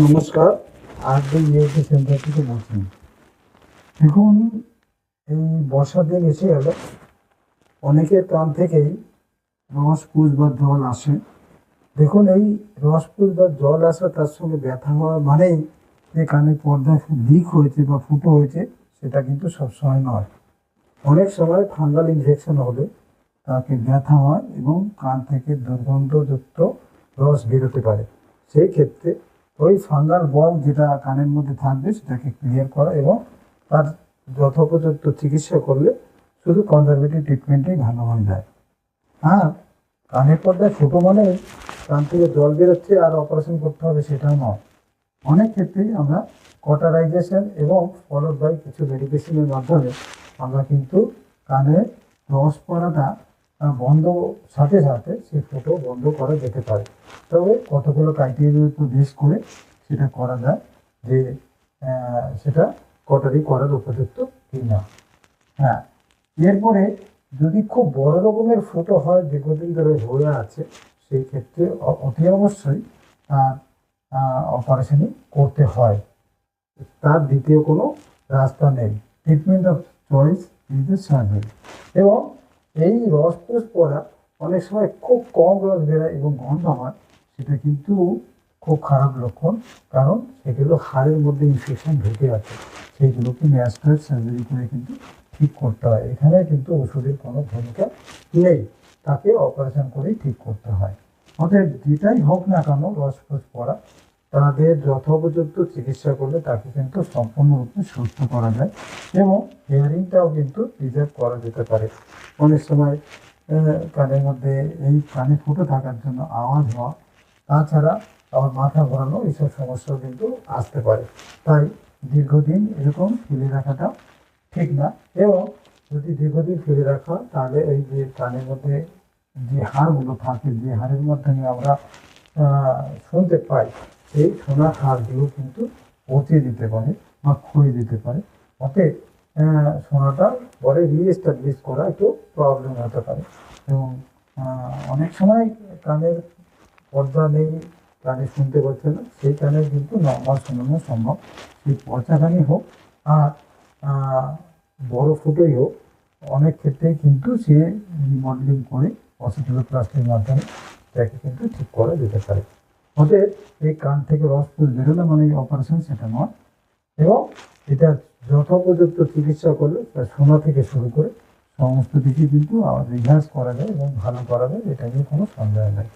নমস্কার। আরবি UP centre থেকে বলছি। দেখুন, এই বর্ষার দিন এসে গেল, অনেকের কান থেকেই রস পুষ বা জল আসে। দেখুন, এই রস পুষ বা জল আসা তার সঙ্গে ব্যথা হওয়া মানেই যে কানের পর্দা লিক হয়েছে বা ফুটো হয়েছে, সেটা কিন্তু সবসময় নয়। অনেক সময় ফাঙ্গাল ইনফেকশন হলে তাকে ব্যথা হয় এবং কান থেকে দুর্গন্ধযুক্ত রস বেরোতে পারে। সেই ক্ষেত্রে ওই ফাঙ্গাল বল যেটা কানের মধ্যে থাকবে সেটাকে ক্লিয়ার করা এবং তার যথোপযুক্ত চিকিৎসা করলে শুধু কনজারভেটিভ ট্রিটমেন্টেই ভালো হয়ে যায়। আর কানের পর্দায় ফুটো মানে কান থেকে জল বেরোচ্ছে আর অপারেশন করতে হবে সেটাও নয়। অনেক ক্ষেত্রেই আমরা কটারাইজেশন এবং ফলোড বাই কিছু মেডিকেশনের মাধ্যমে আমরা কিন্তু কানের রস পড়াটা বন্ধ সাথে সাথে সেই ফুটো বন্ধ করা যেতে পারে। তবে কতগুলো ক্রাইটেরিয়ার উপর বেস করে সেটা করা যায় যে সেটা কটারি করার উপযুক্ত কি না। হ্যাঁ, এরপরে যদি খুব বড় রকমের ফুটো হয় দীর্ঘদিন ধরে হয়ে আছে, সেই ক্ষেত্রে অতি অবশ্যই তার অপারেশনই করতে হয়। তার দ্বিতীয় কোনো রাস্তা নেই। Treatment of choice is the surgery. এবং এই রস পড়া অনেক সময় খুব কম রস বেরোয় এবং গন্ধ হয়, সেটা কিন্তু খুব খারাপ লক্ষণ। কারণ সেগুলো হাড়ের মধ্যে ইনফেকশন ঢুকে আছে, সেইগুলোকে ন্যাচারাল সার্জারি করে কিন্তু ঠিক করতে হয়। এখানে কিন্তু ওষুধের কোনো ভূমিকা নেই, তাকে অপারেশন করেই ঠিক করতে হয়। অতএব যেটাই হোক না কেন রস পড়া, তাদের যথোপযুক্ত চিকিৎসা করলে তাকে কিন্তু সম্পূর্ণরূপে সুস্থ করা যায় এবং হিয়ারিংটাও কিন্তু প্রিজার্ভ করা যেতে পারে। অনেক সময় কানের মধ্যে এই কানে ফুটো থাকার জন্য আওয়াজ হওয়া, তাছাড়া আবার মাথা ঘোরানো, এইসব সমস্যাও কিন্তু আসতে পারে। তাই দীর্ঘদিন এরকম ফেলে রাখাটা ঠিক না। এবং যদি দীর্ঘদিন ফেলে রাখা, তাহলে এই যে কানের মধ্যে যে হাড়গুলো থাকে, যে হাড়ের মাধ্যমে আমরা শুনতে পাই, সেই শোনার হাড়গুলো কিন্তু পচে যেতে পারে বা ক্ষয়ে যেতে পারে। অতএব শোনাটা পরে রিএস্টাবলিশ করা একটু প্রবলেম হতে পারে। এবং অনেক সময় কানের পর্দা নেই, কানে শুনতে পাচ্ছে না, সেই কানে কিন্তু নর্মাল শোনানো সম্ভব। সেই পচা কানে হোক আর বড় ফুটোই হোক, অনেক ক্ষেত্রেই কিন্তু সে রিমডেলিং করে অসিটিলোপ্লাস্টির মাধ্যমে তাকে কিন্তু ঠিক করা যেতে পারে। অতএব এই কান থেকে রস বেরোলে মানে অপারেশন সেটা নয়। এবং এটা যথোপযুক্ত চিকিৎসা করলে তার শোনা থেকে শুরু করে সমস্ত কিছু কিন্তু রিভার্স করা যায় এবং ভালো করা যায়, এটা নিয়ে কোনো সন্দেহ নেই।